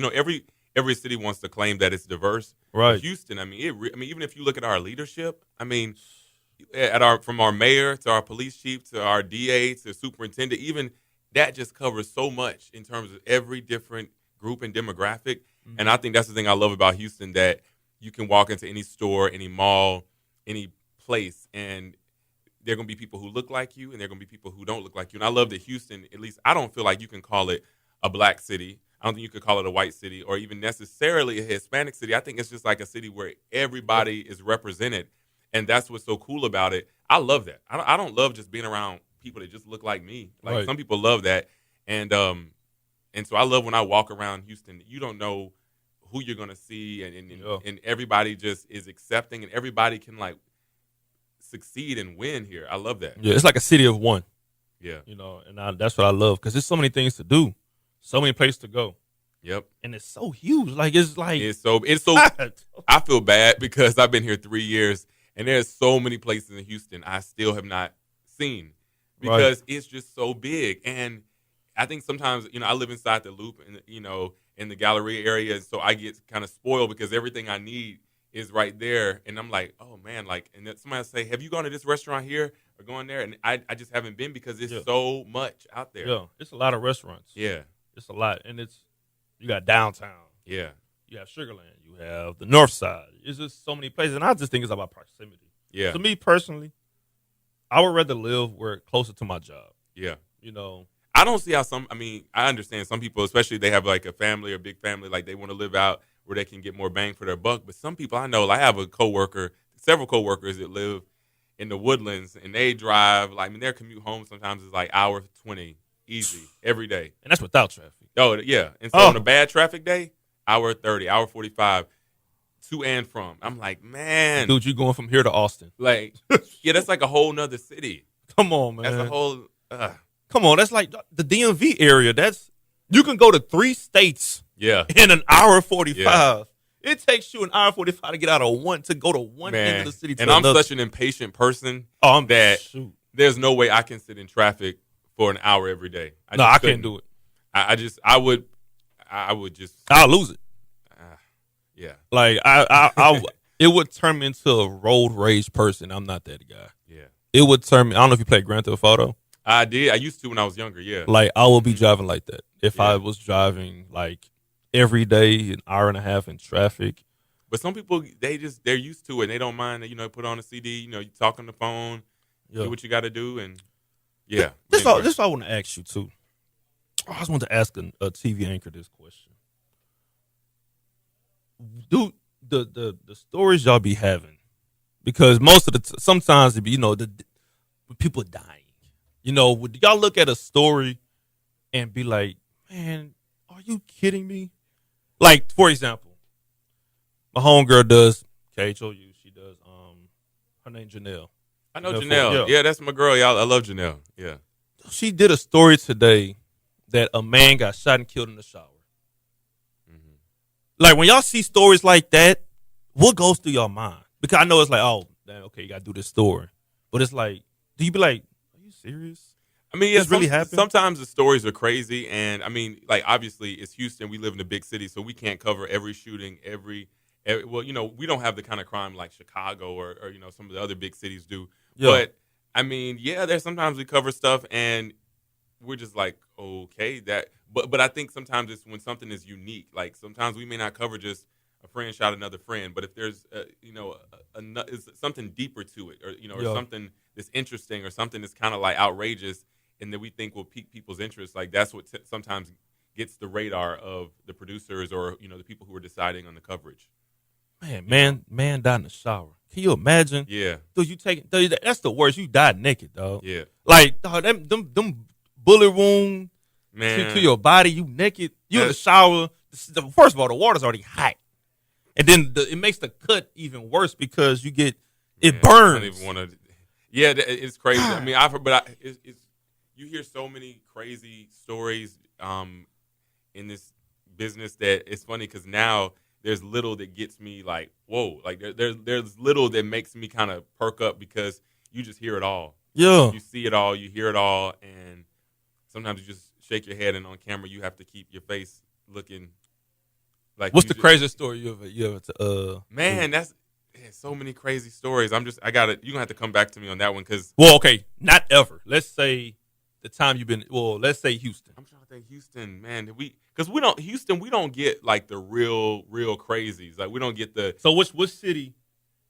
every city wants to claim that it's diverse. Right. But Houston, even if you look at our leadership, from our mayor to our police chief to our DA to superintendent, even that just covers so much in terms of every different group and demographic. Mm-hmm. And I think that's the thing I love about Houston, that you can walk into any store, any mall, any place, and there are going to be people who look like you and there are going to be people who don't look like you. And I love that Houston, at least I don't feel like you can call it a black city. I don't think you could call it a white city or even necessarily a Hispanic city. I think it's just like a city where everybody is represented. And that's what's so cool about it. I love that. I don't love just being around people that just look like me. Some people love that. And so I love when I walk around Houston, you don't know who you're going to see and everybody just is accepting and everybody can succeed and win here. I love that. Yeah, it's like a city of one. Yeah. And that's what I love because there's so many things to do, so many places to go. Yep. And it's so huge. It's so I feel bad because I've been here 3 years and there's so many places in Houston I still have not seen. Because it's just so big. And I think sometimes, I live inside the Loop and, in the Galleria area. So I get kind of spoiled because everything I need is right there. And I'm like, oh, man. And then somebody will say, have you gone to this restaurant here or going there? And I just haven't been because it's so much out there. Yeah, it's a lot of restaurants. Yeah. It's a lot. And you got downtown. Yeah. You have Sugarland. You have the North Side. It's just so many places. And I just think it's about proximity. Yeah. To me personally, I would rather live closer to my job. Yeah. I don't see how I understand some people, especially they have a family or big family, they want to live out where they can get more bang for their buck. But some people I know, I have several coworkers that live in the Woodlands and they drive, their commute home sometimes is hour 20 easy every day. And that's without traffic. Oh, yeah. And so on a bad traffic day, hour 30, hour 45. To and from. I'm like, man. Dude, you going from here to Austin. That's like a whole nother city. Come on, man. That's a whole. Come on, that's like the DMV area. You can go to 3 states in an hour 45. Yeah. It takes you an hour 45 to get out of one, to go to one end of the city to another. I'm such an impatient person there's no way I can sit in traffic for an hour every day. I can't do it. I would just. I'll lose it. Yeah. It would turn me into a road rage person. I'm not that guy. Yeah. It would turn me. I don't know if you play Grand Theft Auto. I did. I used to when I was younger. Yeah. Like I will be driving like that. If Yeah. I was driving like every day, an hour and a half in traffic. But some people they're used to it. They don't mind. Put on a CD. You talk on the phone, do what you got to do, and yeah. This what I want to ask you too. I just want to ask a TV anchor this question. Do the stories y'all be having, because most of the sometimes it be the people dying. Would y'all look at a story and be like, man, are you kidding me? Like, for example, my homegirl does KHOU. She does her name Janelle. I know Janelle. Yeah, that's my girl. Y'all, I love Janelle. Yeah. She did a story today that a man got shot and killed in the shower. Mm-hmm. Like, when y'all see stories like that, what goes through your mind? Because I know it's like, oh, damn, okay, you got to do this story. But it's like, do you be like, are you serious? I mean, yeah, really happened? Sometimes the stories are crazy. And, I mean, like, obviously, it's Houston. We live in a big city, so we can't cover every shooting, well, we don't have the kind of crime like Chicago or some of the other big cities do. Yeah. But, I mean, yeah, there's sometimes we cover stuff, and we're just like, okay, that. But I think sometimes it's when something is unique. Like, sometimes we may not cover just a friend shot another friend, but if there's something deeper to it, or something that's interesting, or something that's kind of like outrageous, and that we think will pique people's interest, like that's what sometimes gets the radar of the producers or the people who are deciding on the coverage. Man died in the shower. Can you imagine? Yeah. Dude, that's the worst. You died naked, dog. Yeah. Like, dog, them bullet wound to your body, you naked, you in the shower. First of all, the water's already hot. And then it makes the cut even worse because it burns. I don't even want to. Yeah, it's crazy. I mean, you hear so many crazy stories in this business that it's funny because now there's little that gets me like, whoa, like there's little that makes me kind of perk up because you just hear it all. Yeah, you see it all, you hear it all, and sometimes you just shake your head, and on camera you have to keep your face looking. Like, what's the craziest story you ever? Man, that's so many crazy stories. You're gonna have to come back to me on that one because. Well, okay, not ever. Let's say the time you've been. Well, let's say Houston. I'm trying to think Houston, man. Because we don't get like the real crazies. Like we don't get the. So which city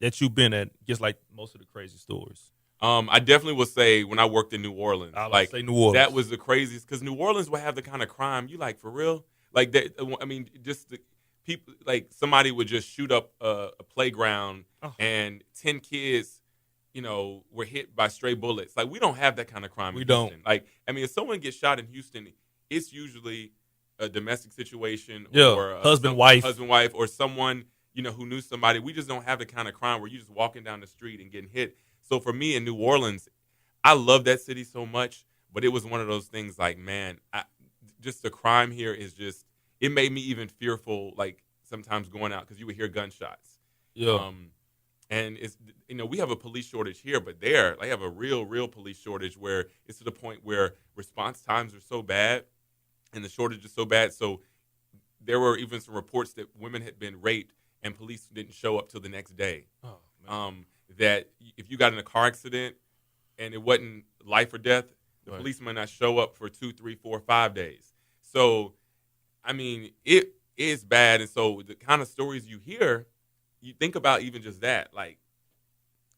that you've been at gets like most of the crazy stories? I definitely would say when I worked in New Orleans. I like say New Orleans. That was the craziest because New Orleans would have the kind of crime you like for real. Like that. I mean, just the people, like somebody would just shoot up a playground and 10 kids, were hit by stray bullets. Like we don't have that kind of crime. We don't. Like, I mean, if someone gets shot in Houston, it's usually a domestic situation or husband wife, or someone who knew somebody. We just don't have the kind of crime where you're just walking down the street and getting hit. So for me in New Orleans, I love that city so much, but it was one of those things like, man, just the crime here is just. It made me even fearful, like sometimes going out because you would hear gunshots. Yeah. And it's we have a police shortage here, but there they have a real police shortage where it's to the point where response times are so bad, and the shortage is so bad. So there were even some reports that women had been raped and police didn't show up till the next day. Oh, that if you got in a car accident and it wasn't life or death, the police might not show up for 2, 3, 4, 5 days. So. I mean, it is bad, and so the kind of stories you hear, you think about even just that, like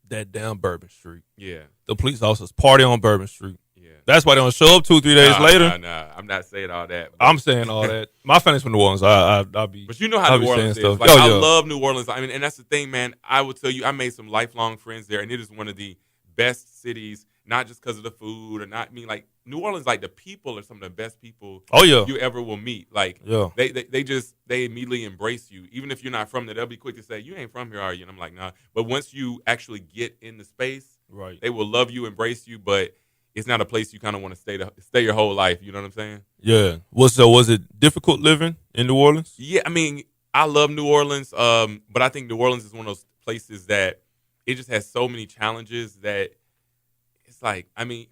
that down Bourbon Street. Yeah, the police officers party on Bourbon Street. Yeah, that's why they don't show up 2, 3 days later. Nah, I'm not saying all that. I'm saying all that. My family's from New Orleans. I'll be. But you know how New Orleans is. Like, I love New Orleans. I mean, and that's the thing, man. I will tell you, I made some lifelong friends there, and it is one of the best cities. Not just because of the food or not. I mean, like New Orleans, like the people are some of the best people. You ever will meet. Like they immediately embrace you, even if you're not from there. They'll be quick to say, "You ain't from here, are you?" And I'm like, "Nah." But once you actually get in the space, right, they will love you, embrace you. But it's not a place you kind of want to stay your whole life. You know what I'm saying? Yeah. Was it difficult living in New Orleans? Yeah, I mean, I love New Orleans, but I think New Orleans is one of those places that it just has so many challenges that. It's like, I mean,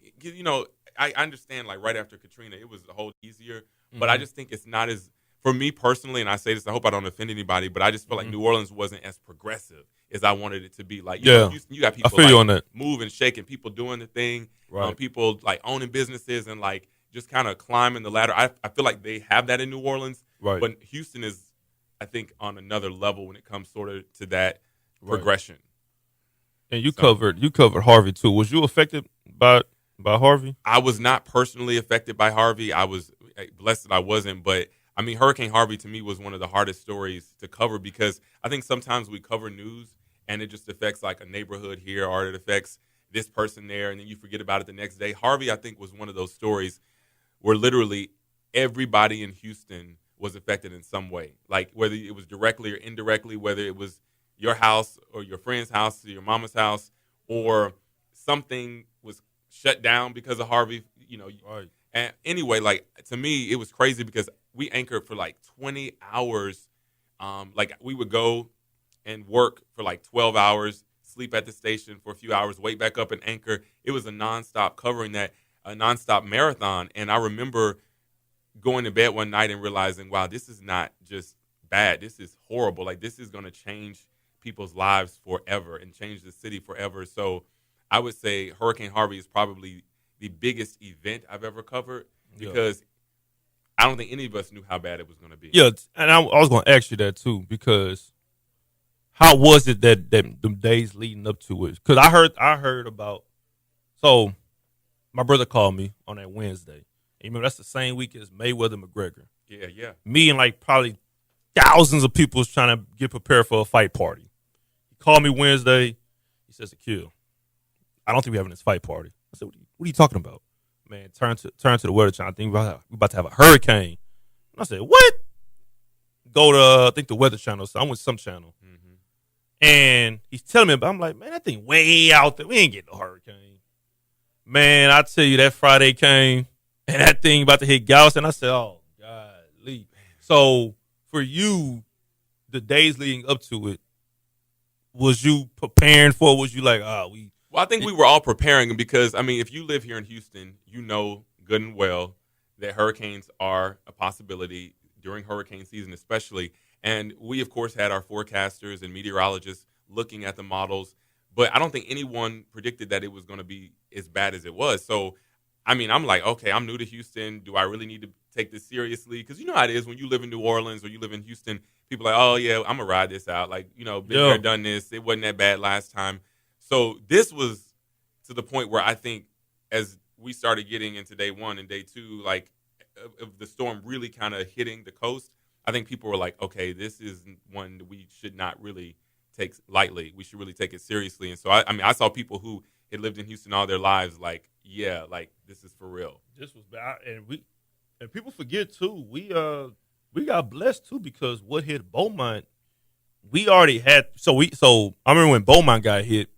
I understand like right after Katrina, it was a whole easier, but I just think it's not as, for me personally, and I say this, I hope I don't offend anybody, but I just feel like New Orleans wasn't as progressive as I wanted it to be. Like, you know, Houston, you got people like, on that. moving, shaking, people doing the thing, right. People like owning businesses and like just kind of climbing the ladder. I feel like they have that in New Orleans, right. but Houston is, I think, on another level when it comes sort of to that progression. And you covered Harvey too. Was you affected by Harvey? I was not personally affected by Harvey. I was blessed that I wasn't, but I mean, Hurricane Harvey to me was one of the hardest stories to cover because I think sometimes we cover news and it just affects like a neighborhood here or it affects this person there and then you forget about it the next day. Harvey, I think, was one of those stories where literally everybody in Houston was affected in some way, like whether it was directly or indirectly, whether it was your house or your friend's house or your mama's house or something was shut down because of Harvey, you know. Right. And anyway, like to me, it was crazy because we anchored for like 20 hours. Like we would go and work for like 12 hours, sleep at the station for a few hours, wake back up and anchor. It was a nonstop covering that, a nonstop marathon. And I remember going to bed one night and realizing, wow, this is not just bad. This is horrible. Like this is going to change people's lives forever and change the city forever. So I would say Hurricane Harvey is probably the biggest event I've ever covered because I don't think any of us knew how bad it was going to be. Yeah, and I was going to ask you that too because how was it that the days leading up to it? Because I heard about. So my brother called me on that Wednesday. And you remember that's the same week as Mayweather McGregor. Yeah. Me and like probably thousands of people was trying to get prepared for a fight party. He called me Wednesday. He says, Akil, I don't think we're having this fight party. I said, what are you talking about? Man, turn to the weather channel. I think we're about to have a hurricane. And I said, what? Go to, I think, the weather channel. So I'm with some channel. Mm-hmm. And he's telling me about I'm like, man, that thing way out there. We ain't getting no hurricane. Man, I tell you, that Friday came, and that thing about to hit Galveston. I said, oh, golly. So for you, the days leading up to it, was you preparing for it? Was you like, Well, I think we were all preparing because, I mean, if you live here in Houston, you know good and well that hurricanes are a possibility during hurricane season especially. And we, of course, had our forecasters and meteorologists looking at the models. But I don't think anyone predicted that it was going to be as bad as it was. So, I mean, I'm like, okay, I'm new to Houston. Do I really need to take this seriously? Because you know how it is when you live in New Orleans or you live in Houston. People are like, oh, yeah, I'm going to ride this out. Like, you know, been there, done this. It wasn't that bad last time. So this was to the point where I think as we started getting into day one and day two, like of the storm really kind of hitting the coast, I think people were like, okay, this is one that we should not really take lightly. We should really take it seriously. And so, I mean, I saw people who had lived in Houston all their lives like, yeah, like this is for real. This was bad. And people forget, too, we got blessed, too, because what hit Beaumont, we already had. So I remember when Beaumont got hit,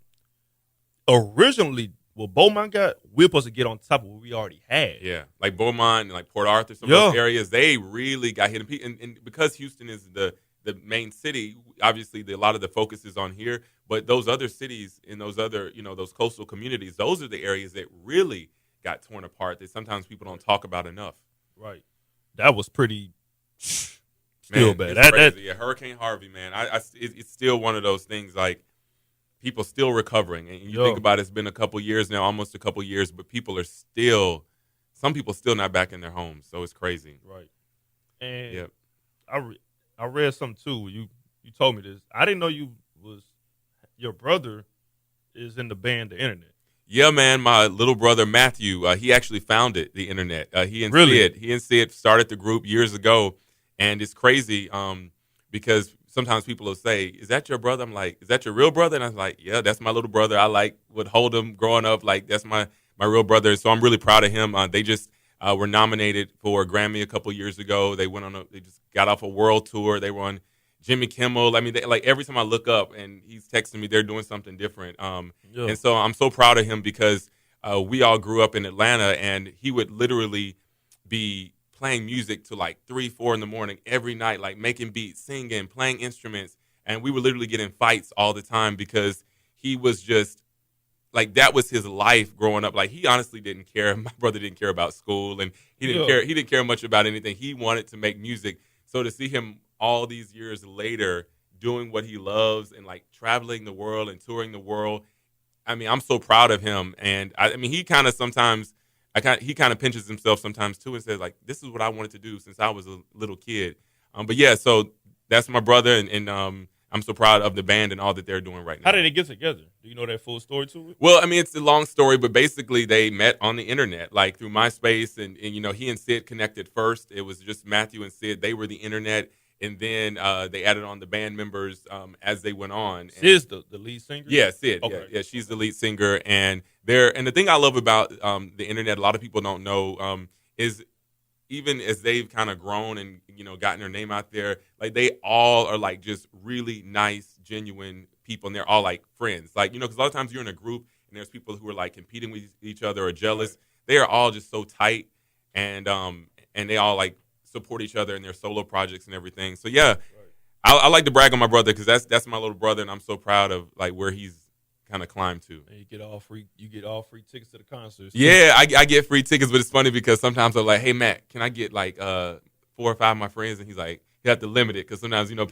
originally, what Beaumont got, we were supposed to get on top of what we already had. Yeah, like Beaumont and like Port Arthur, some of those areas, they really got hit. And because Houston is the main city, obviously a lot of the focus is on here. But those other cities in those other, you know, those coastal communities, those are the areas that really got torn apart that sometimes people don't talk about enough. Right. That was pretty still bad. It's crazy. Yeah, Hurricane Harvey, man. It's still one of those things like, people still recovering. And you think about it, it's been a couple years now, almost a couple years, but some people still not back in their homes. So it's crazy. Right. And I read something too. You told me this. I didn't know your brother is in the band The Internet. Yeah, man. My little brother, Matthew, he actually founded The Internet. He and Sid started the group years ago. And it's crazy because sometimes people will say, is that your brother? I'm like, is that your real brother? And I was like, yeah, that's my little brother. I would hold him growing up. Like, that's my real brother. So I'm really proud of him. They just were nominated for a Grammy a couple years ago. They they just got off a world tour. They were on Jimmy Kimmel. I mean, every time I look up and he's texting me, they're doing something different. And so I'm so proud of him because we all grew up in Atlanta and he would literally be playing music to like 3, 4 in the morning every night, like making beats, singing, playing instruments. And we would literally get in fights all the time because he was just like, that was his life growing up. Like he honestly didn't care. My brother didn't care about school and he didn't care much about anything. He wanted to make music. So to see him all these years later doing what he loves and like traveling the world and touring the world, I mean, I'm so proud of him. And I mean, he kind of sometimes, he kind of pinches himself sometimes too and says like, this is what I wanted to do since I was a little kid. But yeah, so that's my brother, and I'm so proud of the band and all that they're doing right now. How did they get together? Do you know that full story to it? Well, I mean, it's a long story, but basically they met on the internet, like through MySpace, and you know, he and Sid connected first. It was just Matthew and Sid; they were the internet, and then they added on the band members as they went on. Sid's the lead singer. Yeah, Sid. Okay. Yeah, she's the lead singer, and the thing I love about the internet, a lot of people don't know, is even as they've kind of grown and, you know, gotten their name out there, like they all are like just really nice, genuine people, and they're all like friends. Like, you know, because a lot of times you're in a group and there's people who are like competing with each other or jealous. Right. They are all just so tight, and they all like support each other in their solo projects and everything. So yeah, right. I like to brag on my brother because that's my little brother, and I'm so proud of like where he's kind of climbed to. And you get all free tickets to the concerts. Yeah, I get free tickets, but it's funny because sometimes I'm like, hey Matt, can I get like 4 or 5 of my friends? And he's like, you have to limit it because sometimes, you know,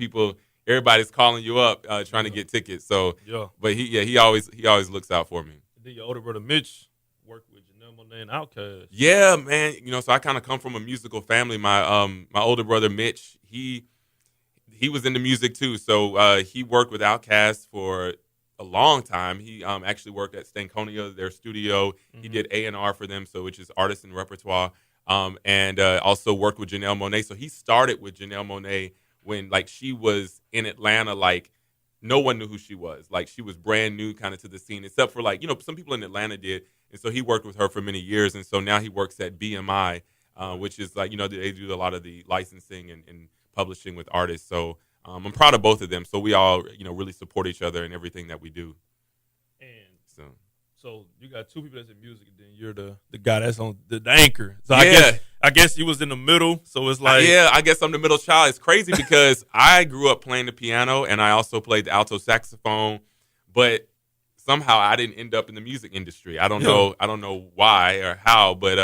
everybody's calling you up trying to get tickets. So yeah, but he always looks out for me. And then your older brother Mitch worked with Limuel Monday and Outkast. Yeah, man. You know, so I kind of come from a musical family. My older brother Mitch, he was into music too. So he worked with Outkast for a long time. He actually worked at Stankonia, their studio. Mm-hmm. He did A&R for them, so which is artist and repertoire, and also worked with Janelle Monáe. So he started with Janelle Monáe when like she was in Atlanta, like no one knew who she was. Like she was brand new kind of to the scene, except for like, you know, some people in Atlanta did. And so he worked with her for many years. And so now he works at BMI, which is like, you know, they do a lot of the licensing and publishing with artists. So I'm proud of both of them. So we all, you know, really support each other in everything that we do. And so you got two people that's in music, and then you're the guy that's on the anchor. So yeah. I guess you was in the middle. So it's like, yeah, I guess I'm the middle child. It's crazy because I grew up playing the piano and I also played the alto saxophone, but somehow I didn't end up in the music industry. I don't know why or how, but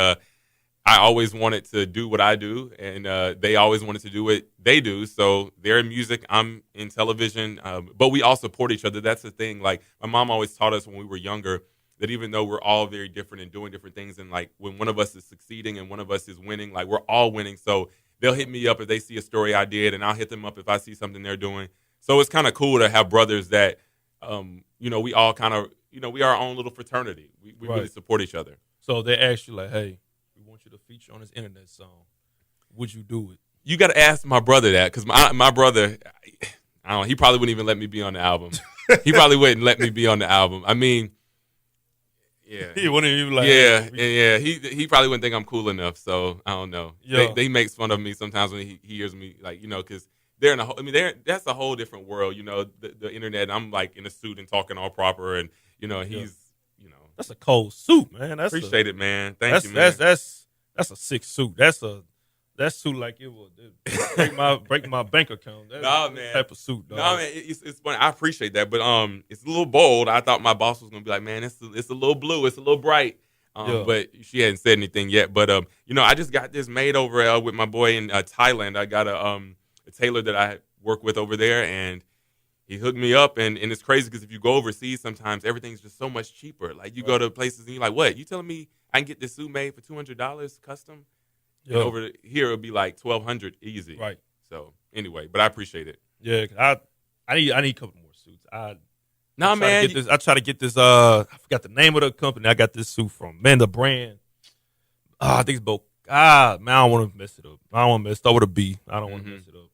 I always wanted to do what I do, and they always wanted to do what they do. So they're in music, I'm in television, but we all support each other. That's the thing. Like my mom always taught us when we were younger that even though we're all very different and doing different things, and like when one of us is succeeding and one of us is winning, like we're all winning. So they'll hit me up if they see a story I did, and I'll hit them up if I see something they're doing. So it's kind of cool to have brothers that, you know, we all kind of, you know, we are our own little fraternity. We right. really support each other. So they ask you like, hey, we want you to feature on this internet song. Would you do it? You got to ask my brother that, because my brother, I don't know, he probably wouldn't even let me be on the album. He probably wouldn't let me be on the album. I mean, yeah. He wouldn't even like. Yeah. He probably wouldn't think I'm cool enough. So I don't know. Yeah. They makes fun of me sometimes when he hears me, like, you know, because they're in that's a whole different world. You know, the internet. I'm like in a suit and talking all proper, and you know he's, you know, that's a cold suit, man. Appreciate it, man. Thank you, man. That's a sick suit. That's suit like it would break my bank account. That's man. Type of suit. Dog. No, man, it's funny. I appreciate that, but it's a little bold. I thought my boss was gonna be like, man, it's a little blue, it's a little bright. But she hadn't said anything yet. But you know, I just got this made over with my boy in Thailand. I got a tailor that I work with over there, and he hooked me up. And it's crazy because if you go overseas, sometimes everything's just so much cheaper. Like you go to places and you're like, what? You telling me I can get this suit made for $200 custom? And over here it'll be like $1,200 easy. Right. So anyway, but I appreciate it. Yeah, I need a couple more suits. I try to get this. I forgot the name of the company. I got this suit from, man, the brand. I think it's both. Man, I don't want to mess it up. I don't want to start with a B. I don't want to mess it up.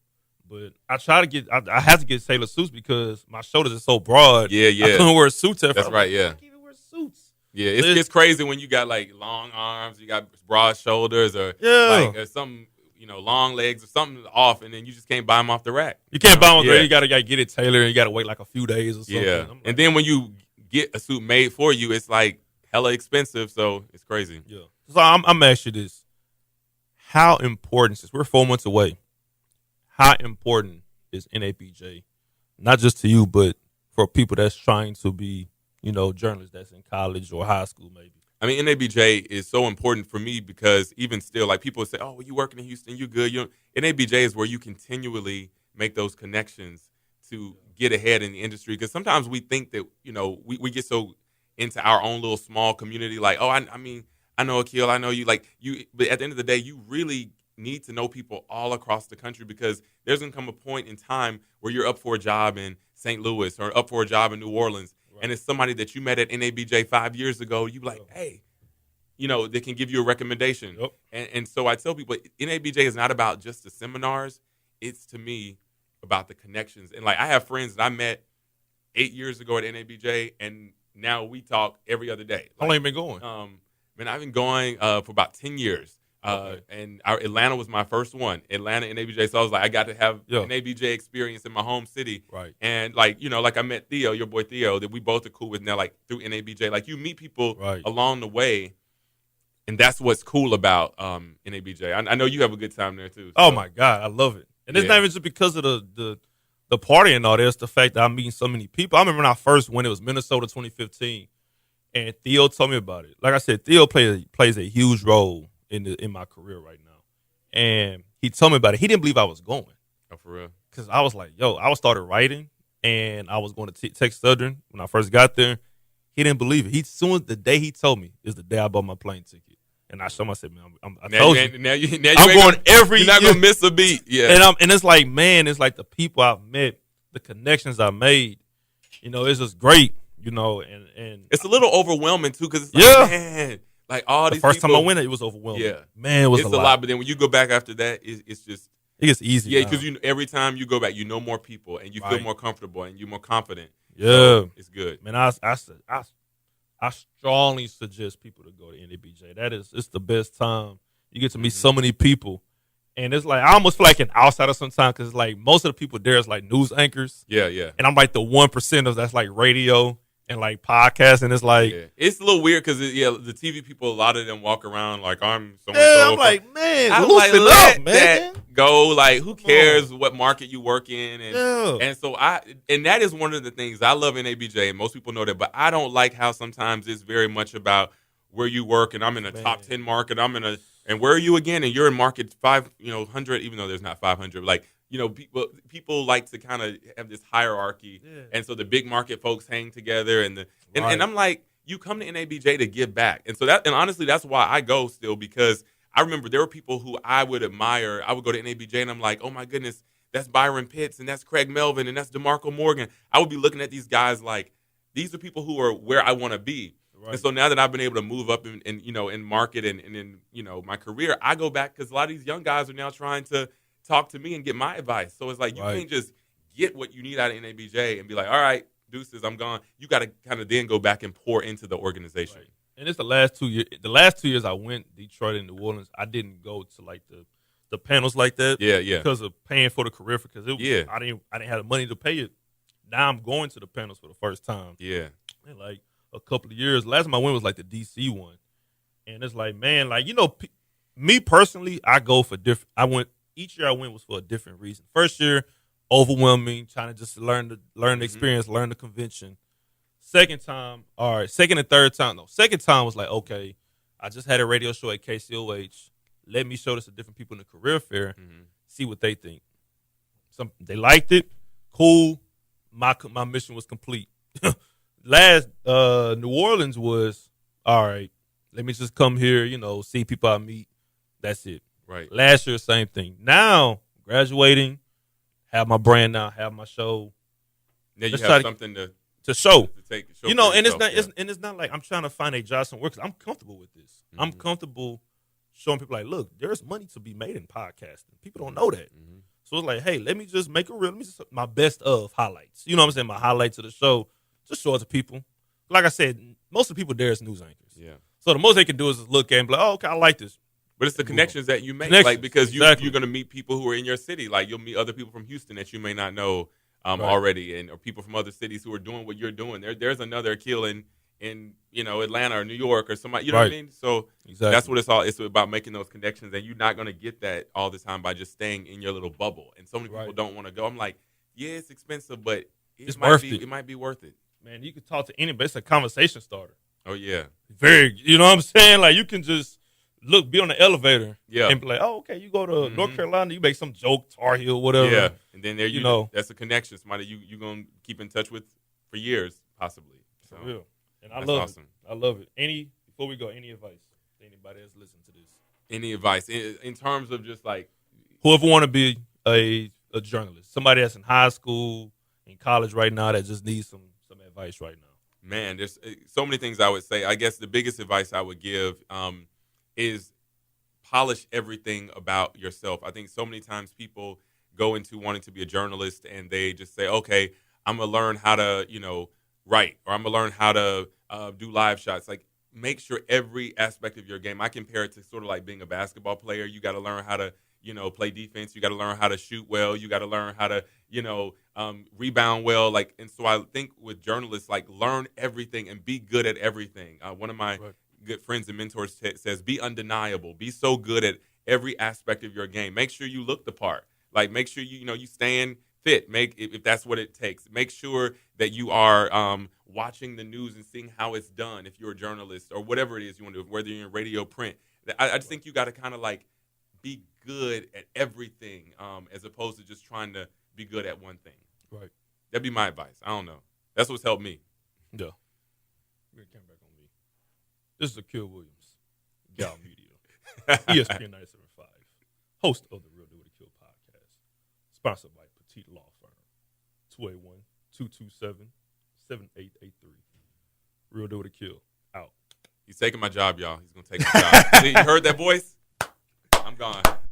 But I try to get. I have to get tailored suits because my shoulders are so broad. Yeah. I couldn't wear suits. That's right. Yeah. I can't even wear suits. Yeah, it's crazy when you got like long arms, you got broad shoulders, or or some, you know, long legs or something off, and then you just can't buy them off the rack. You can't buy them off the rack. You gotta get it tailored, and you gotta wait like a few days or something. Yeah, like, and then when you get a suit made for you, it's like hella expensive, so it's crazy. Yeah. So I'm gonna ask you this: how important, since we're 4 months away, how important is NABJ, not just to you, but for people that's trying to be, you know, journalists that's in college or high school maybe? I mean, NABJ is so important for me because even still, like people say, "Oh, well, you working in Houston, you good." NABJ is where you continually make those connections to get ahead in the industry. Because sometimes we think that we get so into our own little small community, like, oh, I mean, I know Akil, I know you, like you. But at the end of the day, you really need to know people all across the country because there's gonna come a point in time where you're up for a job in St. Louis or up for a job in New Orleans. Right. And it's somebody that you met at NABJ 5 years ago. You like, hey, they can give you a recommendation. Yep. And so I tell people, NABJ is not about just the seminars. It's, to me, about the connections. And, like, I have friends that I met 8 years ago at NABJ, and now we talk every other day. How long you been going? Man, I've been going for about 10 years. Okay. And Atlanta was my first one. Atlanta and NABJ. So I was like, I got to have an NABJ experience in my home city. Right. And like I met Theo, your boy Theo, that we both are cool with now, like through NABJ. Like you meet people along the way, and that's what's cool about NABJ. I know you have a good time there too. So. Oh my God, I love it. And it's not even just because of the party and all that. It's the fact that I'm meeting so many people. I remember when I first went, it was Minnesota 2015, and Theo told me about it. Like I said, Theo plays a huge role in my career right now. And he told me about it. He didn't believe I was going. Oh, for real? Because I was like, I started writing, and I was going to Texas Southern when I first got there. He didn't believe it. The day he told me is the day I bought my plane ticket. And I showed him, I said, man, I told you. Now I'm going every year. You're not going to miss a beat. Yeah. And it's like, man, it's like the people I've met, the connections I made. It's just great, and it's a little overwhelming, too, because it's like, man. Like all these first people, time I went, it was overwhelming. Yeah, man, it was a lot. But then when you go back after that, it's just it gets easy. Yeah, because every time you go back, you know more people and you feel more comfortable and you're more confident. Yeah, so it's good. Man, I strongly suggest people to go to NABJ. It's the best time. You get to meet so many people, and it's like I almost feel like an outsider sometimes because like most of the people there is like news anchors. Yeah, yeah. And I'm like the 1% of that's like radio. And like podcasts, and it's like it's a little weird because the TV people, a lot of them walk around like I'm so. Yeah, I'm like, man, loosen up, man. Go, like, who cares what market you work in, and so and that is one of the things I love in NABJ, and most people know that, but I don't like how sometimes it's very much about where you work, and I'm in a top 10 market, and where are you again, and you're in market 500, even though there's not 500, like. People like to kind of have this hierarchy, and so the big market folks hang together, and I'm like, you come to NABJ to give back, and so and honestly, that's why I go still because I remember there were people who I would admire. I would go to NABJ, and I'm like, oh my goodness, that's Byron Pitts, and that's Craig Melvin, and that's DeMarco Morgan. I would be looking at these guys like these are people who are where I want to be. Right. And so now that I've been able to move up in market and in my career, I go back because a lot of these young guys are now trying to talk to me and get my advice. So it's like you can't just get what you need out of NABJ and be like, all right, deuces, I'm gone. You got to kind of then go back and pour into the organization. Right. And it's the last 2 years. The last 2 years I went Detroit and New Orleans, I didn't go to like the panels like that. Yeah, yeah. Because of paying for the career because I didn't have the money to pay it. Now I'm going to the panels for the first time. Yeah. In like a couple of years. Last time I went was like the DC one. And it's like, man, like, me personally, I go for different. Each year I went was for a different reason. First year, overwhelming, trying to just learn the experience, learn the convention. Second time, second and third time, no. Second time was like, okay, I just had a radio show at KCOH. Let me show this to different people in the career fair, see what they think. They liked it, cool. My mission was complete. Last New Orleans was, all right, let me just come here, see people I meet. That's it. Right. Last year, same thing. Now, graduating, have my brand now, have my show. Now you have something to show. Show and it's not like I'm trying to find a job somewhere because I'm comfortable with this. Mm-hmm. I'm comfortable showing people like, look, there's money to be made in podcasting. People don't know that. Mm-hmm. So it's like, hey, let me just make my best of highlights. You know what I'm saying? My highlights of the show, just show it to people. Like I said, most of the people there is news anchors. Yeah. So the most they can do is look at and be like, oh, okay, I like this. But it's the connections that you make, like because you're going to meet people who are in your city. Like you'll meet other people from Houston that you may not know already, or people from other cities who are doing what you're doing. There's another Akil in Atlanta or New York or somebody. You know what I mean? So that's what it's all. It's about making those connections, and you're not going to get that all the time by just staying in your little bubble. And so many people don't want to go. I'm like, yeah, it's expensive, but it might be worth it. Man, you can talk to anybody. It's a conversation starter. Oh yeah. Very, you know what I'm saying? Like you can just be on the elevator, yeah, and be like, oh, okay, you go to North Carolina, you make some joke, Tar Heel, whatever. Yeah, and then there you know that's a connection. Somebody you gonna keep in touch with for years, possibly. So, for real. And I that's love awesome. it. I love it. Before we go, any advice to anybody that's listening to this? Any advice in terms of just like whoever want to be a journalist, somebody that's in high school, in college right now that just needs some advice right now. Man, there's so many things I would say. I guess the biggest advice I would give is polish everything about yourself. I think so many times people go into wanting to be a journalist and they just say, okay, I'm going to learn how to, write, or I'm going to learn how to do live shots. Like, make sure every aspect of your game, I compare it to sort of like being a basketball player. You got to learn how to, play defense. You got to learn how to shoot well. You got to learn how to, rebound well. Like, and so I think with journalists, like, learn everything and be good at everything. One of my good friends and mentors says, be undeniable. Be so good at every aspect of your game. Make sure you look the part. Like, make sure you stand fit. If that's what it takes. Make sure that you are watching the news and seeing how it's done. If you're a journalist or whatever it is you want to do, whether you're in radio, print. I just think you got to kind of like be good at everything, as opposed to just trying to be good at one thing. Right. That'd be my advice. I don't know. That's what's helped me. Yeah. We're gonna come back on me. This is Akil Williams, Gal Media, ESPN 97.5, host of the Real Deal with Akil podcast, sponsored by Petite Law Firm, 281-227-7883. Real Deal with Akil, out. He's taking my job, y'all. He's gonna take my job. See, you heard that voice? I'm gone.